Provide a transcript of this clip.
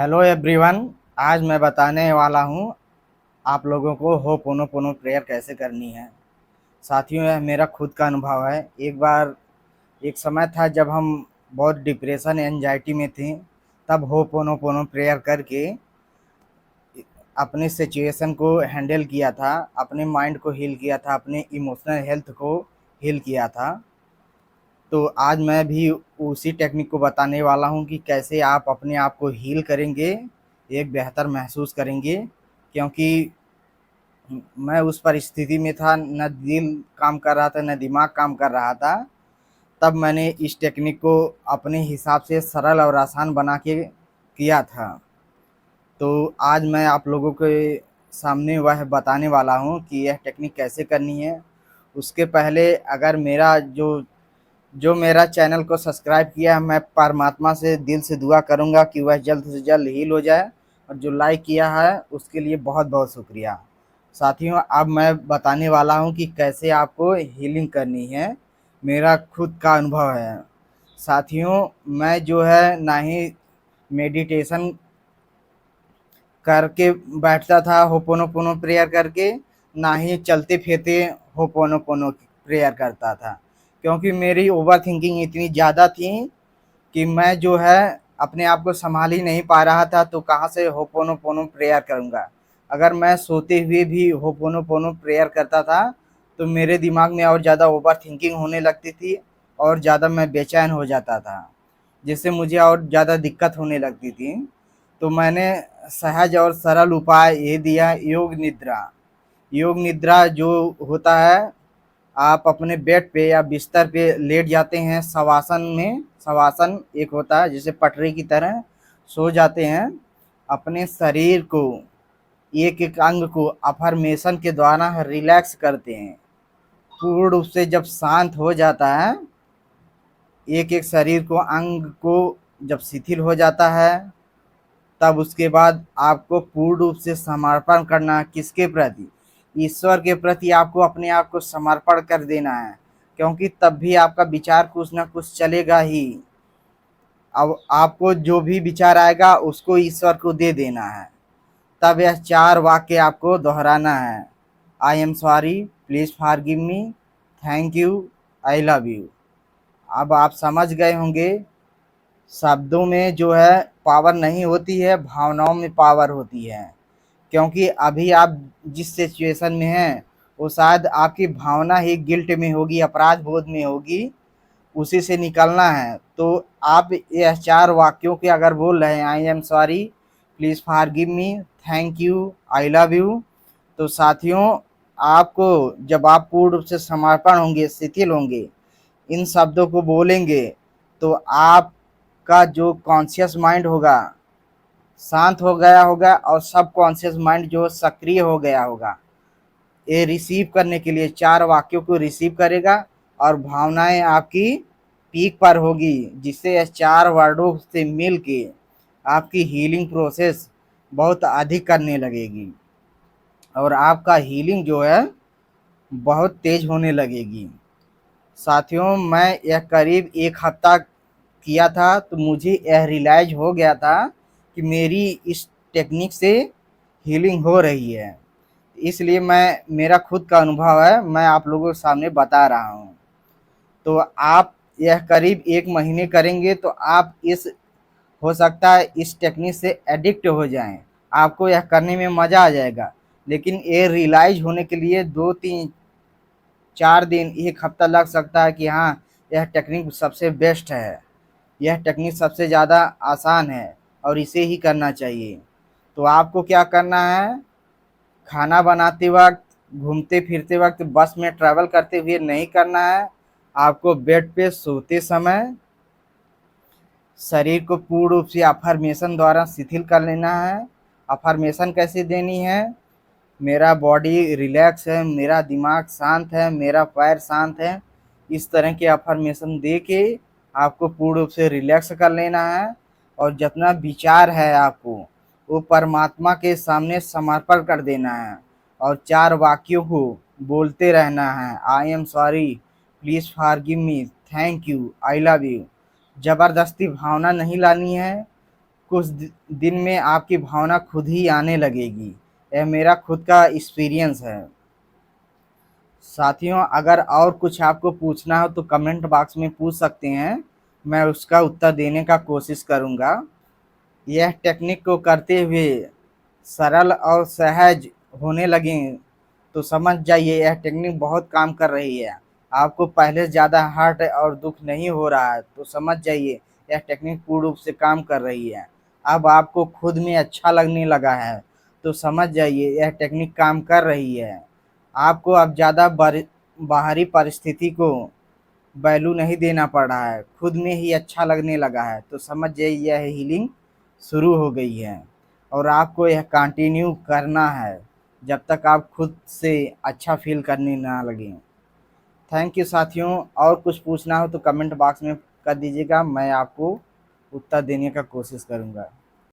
Hello everyone. आज मैं बताने वाला हूँ आप लोगों को होपोनोपोनो प्रेयर कैसे करनी है। साथियों, यह मेरा खुद का अनुभव है। एक बार एक समय था जब हम बहुत डिप्रेशन एंजाइटी में थे, तब होपोनोपोनो प्रेयर करके अपने सिचुएशन को हैंडल किया था, अपने माइंड को हील किया था, अपने इमोशनल हेल्थ को हील किया था। तो आज मैं भी उसी टेक्निक को बताने वाला हूँ कि कैसे आप अपने आप को हील करेंगे, एक बेहतर महसूस करेंगे। क्योंकि मैं उस परिस्थिति में था, न दिल काम कर रहा था, न दिमाग काम कर रहा था। तब मैंने इस टेक्निक को अपने हिसाब से सरल और आसान बना के किया था। तो आज मैं आप लोगों के सामने वह बताने वाला हूँ कि यह टेक्निक कैसे करनी है। उसके पहले अगर मेरा जो जो मेरा चैनल को सब्सक्राइब किया है, मैं परमात्मा से दिल से दुआ करूंगा कि वह जल्द से जल्द हील हो जाए। और जो लाइक किया है उसके लिए बहुत बहुत शुक्रिया। साथियों, अब मैं बताने वाला हूं कि कैसे आपको हीलिंग करनी है। मेरा खुद का अनुभव है। साथियों, मैं जो है ना ही मेडिटेशन करके बैठता था होपोनोपोनो प्रेयर करके, ना ही चलते फिरते होपोनोपोनो प्रेयर करता था। क्योंकि मेरी ओवर थिंकिंग इतनी ज़्यादा थी कि मैं जो है अपने आप को संभाल ही नहीं पा रहा था। तो कहाँ से होपोनोपोनो प्रेयर करूँगा। अगर मैं सोते हुए भी होपोनोपोनो प्रेयर करता था तो मेरे दिमाग में और ज़्यादा ओवर थिंकिंग होने लगती थी और ज़्यादा मैं बेचैन हो जाता था, जिससे मुझे और ज़्यादा दिक्कत होने लगती थी। तो मैंने सहज और सरल उपाय ये दिया, योग निद्रा। योग निद्रा जो होता है, आप अपने बेड पे या बिस्तर पे लेट जाते हैं शवासन में। शवासन एक होता है जैसे पटरी की तरह सो जाते हैं। अपने शरीर को, एक एक अंग को अफर्मेशन के द्वारा रिलैक्स करते हैं। पूर्ण रूप से जब शांत हो जाता है, एक एक शरीर को, अंग को जब शिथिल हो जाता है, तब उसके बाद आपको पूर्ण रूप से समर्पण करना है। किसके प्रति? ईश्वर के प्रति आपको अपने आप को समर्पण कर देना है। क्योंकि तब भी आपका विचार कुछ ना कुछ चलेगा ही। अब आपको जो भी विचार आएगा उसको ईश्वर को दे देना है। तब यह 4 वाक्य आपको दोहराना है। I am sorry, please forgive me, thank you, I love you. अब आप समझ गए होंगे, शब्दों में जो है पावर नहीं होती है, भावनाओं में पावर होती है। क्योंकि अभी आप जिस सिचुएशन में हैं वो शायद आपकी भावना ही गिल्ट में होगी, अपराध बोध में होगी, उसी से निकलना है। तो आप यह 4 वाक्यों के अगर बोल रहे हैं, I am sorry, please forgive me, thank you, I love you, तो साथियों, आपको जब आप पूर्ण रूप से समर्पण होंगे, शिथिल होंगे, इन शब्दों को बोलेंगे, तो आपका जो कॉन्शियस माइंड होगा शांत हो गया होगा और सब कॉन्शियस माइंड जो सक्रिय हो गया होगा। ये रिसीव करने के लिए 4 वाक्यों को रिसीव करेगा और भावनाएं आपकी पीक पर होगी, जिससे ये 4 वर्डों से मिल के आपकी हीलिंग प्रोसेस बहुत अधिक करने लगेगी और आपका हीलिंग जो है बहुत तेज होने लगेगी। साथियों, मैं यह करीब 1 हफ्ता किया था तो मुझे यह रियलाइज हो गया था कि मेरी इस टेक्निक से हीलिंग हो रही है। इसलिए मैं, मेरा खुद का अनुभव है, मैं आप लोगों के सामने बता रहा हूँ। तो आप यह करीब 1 महीने करेंगे तो आप इस, हो सकता है इस टेक्निक से एडिक्ट हो जाएं। आपको यह करने में मज़ा आ जाएगा। लेकिन ये रियलाइज होने के लिए 2-3-4 दिन, 1 हफ्ता लग सकता है कि हाँ, यह टेक्निक सबसे बेस्ट है, यह टेक्निक सबसे ज़्यादा आसान है और इसे ही करना चाहिए। तो आपको क्या करना है, खाना बनाते वक्त, घूमते फिरते वक्त, बस में ट्रैवल करते हुए नहीं करना है। आपको बेड पे सोते समय शरीर को पूर्ण रूप से अफर्मेशन द्वारा शिथिल कर लेना है। अफर्मेशन कैसे देनी है? मेरा बॉडी रिलैक्स है, मेरा दिमाग शांत है, मेरा पैर शांत है। इस तरह के अफर्मेशन दे के आपको पूर्ण रूप से रिलैक्स कर लेना है और जितना विचार है आपको वो परमात्मा के सामने समर्पण कर देना है और 4 वाक्यों को बोलते रहना है। I am sorry, please forgive me, thank you, I love you. ज़बरदस्ती भावना नहीं लानी है, कुछ दिन में आपकी भावना खुद ही आने लगेगी। यह मेरा खुद का एक्सपीरियंस है। साथियों, अगर और कुछ आपको पूछना हो तो कमेंट बॉक्स में पूछ सकते हैं, मैं उसका उत्तर देने का कोशिश करूँगा। यह टेक्निक को करते हुए सरल और सहज होने लगें तो समझ जाइए यह टेक्निक बहुत काम कर रही है। आपको पहले से ज़्यादा हर्ट और दुख नहीं हो रहा है तो समझ जाइए यह टेक्निक पूर्ण रूप से काम कर रही है। अब आपको खुद में अच्छा लगने लगा है तो समझ जाइए यह टेक्निक काम कर रही है। आपको अब ज़्यादा बाहरी परिस्थिति को वैल्यू नहीं देना पड़ रहा है, खुद में ही अच्छा लगने लगा है तो समझ जाइए यह हीलिंग शुरू हो गई है। और आपको यह कंटिन्यू करना है जब तक आप खुद से अच्छा फील करने ना लगें। थैंक यू साथियों, और कुछ पूछना हो तो कमेंट बॉक्स में कर दीजिएगा, मैं आपको उत्तर देने का कोशिश करूँगा।